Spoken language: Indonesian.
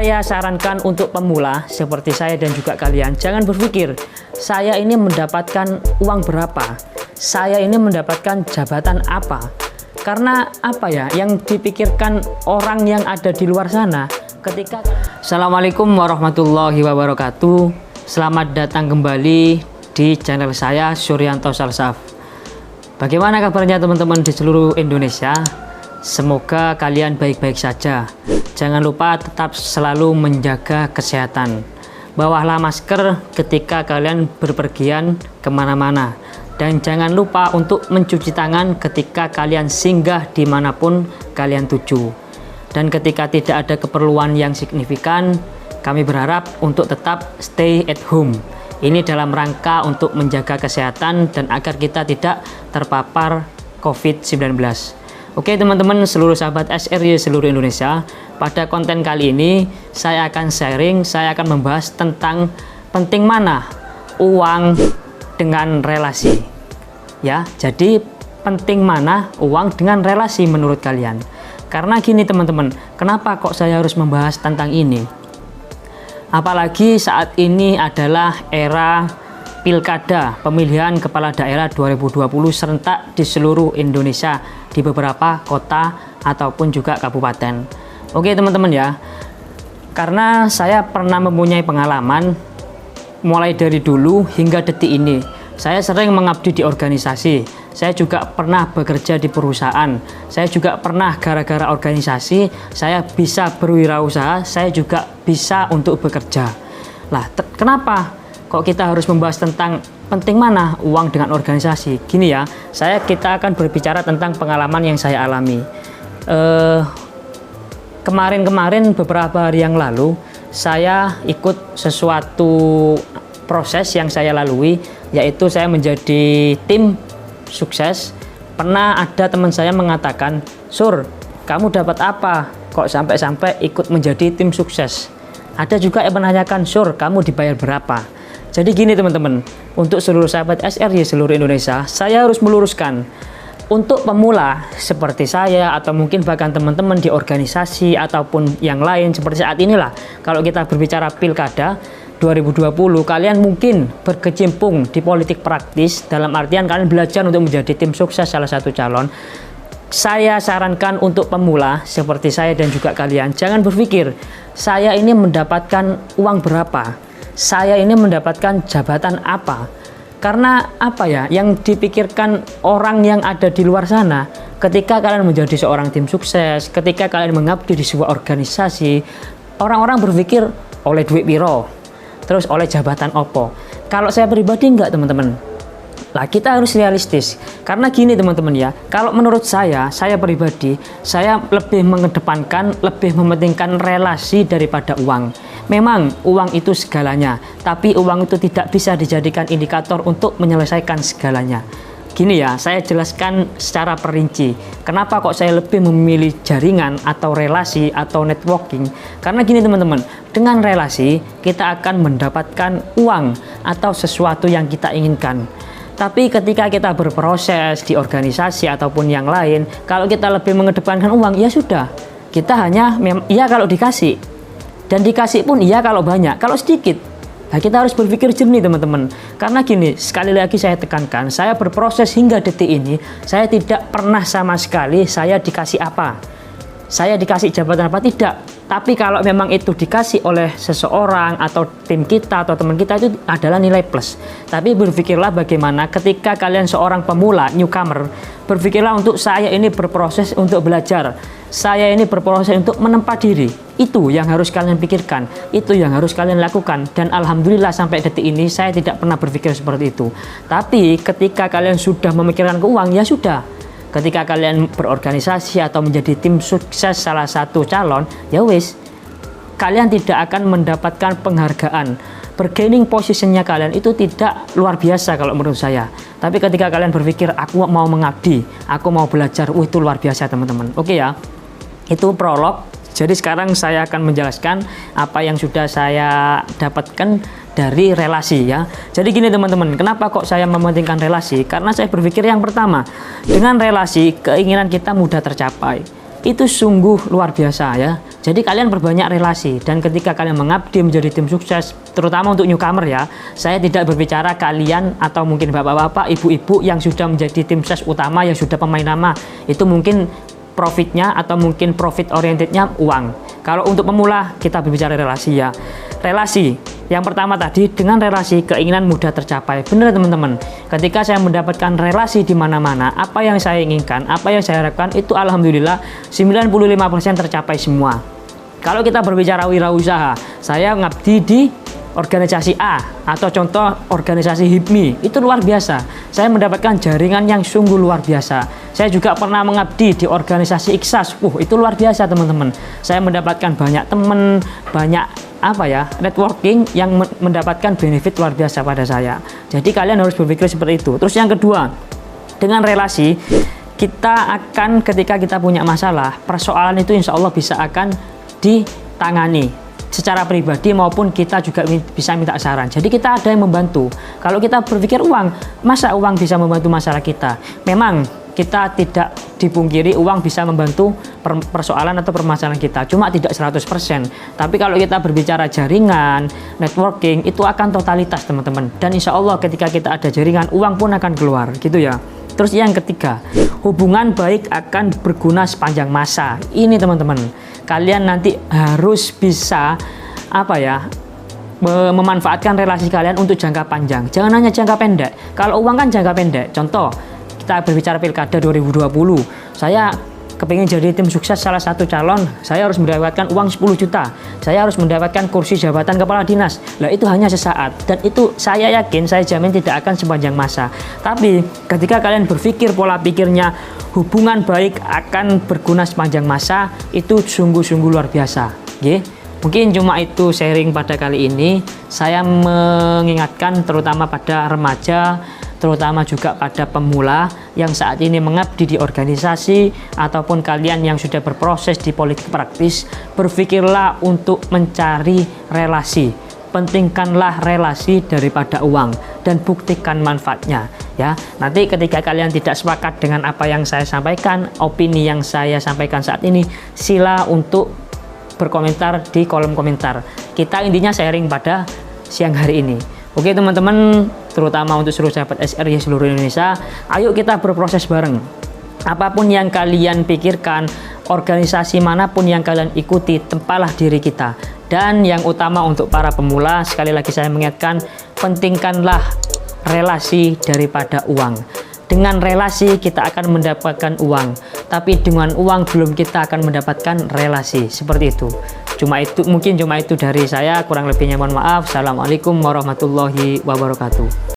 Saya sarankan untuk pemula seperti saya dan juga kalian, jangan berpikir saya ini mendapatkan uang berapa, saya ini mendapatkan jabatan apa. Karena apa ya, yang dipikirkan orang yang ada di luar sana ketika... Assalamualaikum warahmatullahi wabarakatuh. Selamat datang kembali di channel saya, Suryanto Salsaf. Bagaimana kabarnya teman-teman di seluruh Indonesia? Semoga kalian baik-baik saja. Jangan lupa tetap selalu menjaga kesehatan. Bawalah masker ketika kalian berpergian kemana-mana. Dan jangan lupa untuk mencuci tangan ketika kalian singgah dimanapun kalian tuju. Dan ketika tidak ada keperluan yang signifikan, kami berharap untuk tetap stay at home. Ini dalam rangka untuk menjaga kesehatan dan agar kita tidak terpapar COVID-19. Oke teman-teman, seluruh sahabat SRY seluruh Indonesia, pada konten kali ini saya akan sharing, saya akan membahas tentang penting mana uang dengan relasi. Ya, jadi penting mana uang dengan relasi menurut kalian? Karena gini teman-teman, kenapa kok saya harus membahas tentang ini? Apalagi saat ini adalah era pilkada, pemilihan kepala daerah 2020 serentak di seluruh Indonesia, di beberapa kota ataupun juga kabupaten. Oke teman-teman ya, karena saya pernah mempunyai pengalaman mulai dari dulu hingga detik ini. Saya sering mengabdi di organisasi, saya juga pernah bekerja di perusahaan, saya juga pernah gara-gara organisasi saya bisa berwirausaha, saya juga bisa untuk bekerja. Lah, kenapa kok kita harus membahas tentang penting mana uang dengan organisasi? Gini ya, kita akan berbicara tentang pengalaman yang saya alami. Kemarin beberapa hari yang lalu, saya ikut sesuatu proses yang saya lalui, yaitu saya menjadi tim sukses. Pernah ada teman saya mengatakan, "Sur, kamu dapat apa kok sampai ikut menjadi tim sukses?" Ada juga yang menanyakan, "Sur, kamu dibayar berapa?" Jadi gini teman-teman, untuk seluruh sahabat SRY seluruh Indonesia, saya harus meluruskan. Untuk pemula seperti saya atau mungkin bahkan teman-teman di organisasi ataupun yang lain seperti saat inilah, kalau kita berbicara pilkada 2020, kalian mungkin berkecimpung di politik praktis, dalam artian kalian belajar untuk menjadi tim sukses salah satu calon. Saya sarankan untuk pemula seperti saya dan juga kalian, jangan berpikir saya ini mendapatkan uang berapa, saya ini mendapatkan jabatan apa. Karena apa ya, yang dipikirkan orang yang ada di luar sana ketika kalian menjadi seorang tim sukses, ketika kalian mengabdi di sebuah organisasi, orang-orang berpikir oleh duit piro, terus oleh jabatan opo. Kalau saya pribadi enggak teman-teman. Lah, kita harus realistis. Karena gini teman-teman ya, kalau menurut saya pribadi, saya lebih mengedepankan, lebih mementingkan relasi daripada uang. Memang uang itu segalanya, tapi uang itu tidak bisa dijadikan indikator untuk menyelesaikan segalanya. Gini ya, saya jelaskan secara perinci. Kenapa kok saya lebih memilih jaringan atau relasi atau networking? Karena gini teman-teman, dengan relasi kita akan mendapatkan uang atau sesuatu yang kita inginkan. Tapi ketika kita berproses di organisasi ataupun yang lain, kalau kita lebih mengedepankan uang, ya sudah. Kita hanya, ya kalau dikasih. Dan dikasih pun iya kalau banyak, kalau sedikit. Nah, kita harus berpikir jernih teman-teman. Karena gini, sekali lagi saya tekankan, saya berproses hingga detik ini, saya tidak pernah sama sekali saya dikasih apa. Saya dikasih jabatan apa, tidak. Tapi kalau memang itu dikasih oleh seseorang atau tim kita atau teman kita, itu adalah nilai plus. Tapi berpikirlah bagaimana ketika kalian seorang pemula, newcomer, berpikirlah untuk saya ini berproses untuk belajar. Saya ini berproses untuk menempa diri. Itu yang harus kalian pikirkan, itu yang harus kalian lakukan. Dan alhamdulillah sampai detik ini saya tidak pernah berpikir seperti itu. Tapi ketika kalian sudah memikirkan ke uang, ya sudah. Ketika kalian berorganisasi atau menjadi tim sukses salah satu calon, ya wis, kalian tidak akan mendapatkan penghargaan. Bargaining positionnya kalian itu tidak luar biasa kalau menurut saya. Tapi ketika kalian berpikir, aku mau mengabdi, aku mau belajar, itu luar biasa teman-teman. Oke ya, itu prolog. Jadi sekarang saya akan menjelaskan apa yang sudah saya dapatkan dari relasi ya. Jadi gini teman-teman, kenapa kok saya mementingkan relasi? Karena saya berpikir yang pertama, dengan relasi keinginan kita mudah tercapai. itu sungguh luar biasa ya. Jadi kalian perbanyak relasi, dan ketika kalian mengabdi menjadi tim sukses, terutama untuk newcomer ya, saya tidak berbicara kalian atau mungkin bapak-bapak, ibu-ibu yang sudah menjadi tim sukses utama, yang sudah pemain nama, itu mungkin profitnya atau mungkin profit orientednya uang. Kalau untuk pemula kita berbicara relasi ya. Relasi yang pertama tadi, dengan relasi keinginan mudah tercapai. Benar teman-teman, ketika saya mendapatkan relasi di mana-mana, apa yang saya inginkan, apa yang saya harapkan, itu alhamdulillah 95% tercapai semua. Kalau kita berbicara wirausaha, saya ngabdi di organisasi A atau contoh organisasi HIPMI, itu luar biasa. Saya mendapatkan jaringan yang sungguh luar biasa. Saya juga pernah mengabdi di organisasi IKSAS. Itu luar biasa teman-teman. Saya mendapatkan banyak teman, banyak networking yang mendapatkan benefit luar biasa pada saya. Jadi kalian harus berpikir seperti itu. Terus yang kedua, dengan relasi kita akan, ketika kita punya masalah, persoalan itu insya Allah bisa akan ditangani secara pribadi maupun kita juga bisa minta saran. Jadi kita ada yang membantu. Kalau kita berpikir uang, masa uang bisa membantu masalah kita? Memang kita tidak dipungkiri uang bisa membantu persoalan atau permasalahan kita, cuma tidak 100%. Tapi kalau kita berbicara jaringan, networking, itu akan totalitas teman-teman. Dan insya Allah ketika kita ada jaringan, uang pun akan keluar gitu ya. Terus yang ketiga, hubungan baik akan berguna sepanjang masa. Ini teman-teman, kalian nanti harus bisa memanfaatkan relasi kalian untuk jangka panjang. Jangan hanya jangka pendek. Kalau uang kan jangka pendek. Contoh, kita berbicara Pilkada 2020. Saya kepingin jadi tim sukses salah satu calon, saya harus mendapatkan uang 10 juta. Saya harus mendapatkan kursi jabatan kepala dinas. Lah itu hanya sesaat, dan itu saya yakin, saya jamin tidak akan sepanjang masa. Tapi ketika kalian berpikir pola pikirnya hubungan baik akan berguna sepanjang masa, itu sungguh-sungguh luar biasa. Oke? Mungkin cuma itu sharing pada kali ini. Saya mengingatkan terutama pada remaja, terutama juga pada pemula yang saat ini mengabdi di organisasi ataupun kalian yang sudah berproses di politik praktis, berpikirlah untuk mencari relasi. Pentingkanlah relasi daripada uang dan buktikan manfaatnya ya. Nanti ketika kalian tidak sepakat dengan apa yang saya sampaikan, opini yang saya sampaikan saat ini, sila untuk berkomentar di kolom komentar. Kita intinya sharing pada siang hari ini. Oke teman-teman, terutama untuk seluruh sahabat SRY seluruh Indonesia, ayo kita berproses bareng. Apapun yang kalian pikirkan, organisasi manapun yang kalian ikuti, tempalah diri kita. Dan yang utama untuk para pemula, sekali lagi saya mengingatkan, pentingkanlah relasi daripada uang. Dengan relasi kita akan mendapatkan uang, tapi dengan uang belum kita akan mendapatkan relasi. Seperti itu. Mungkin cuma itu dari saya, kurang lebihnya mohon maaf. Assalamualaikum warahmatullahi wabarakatuh.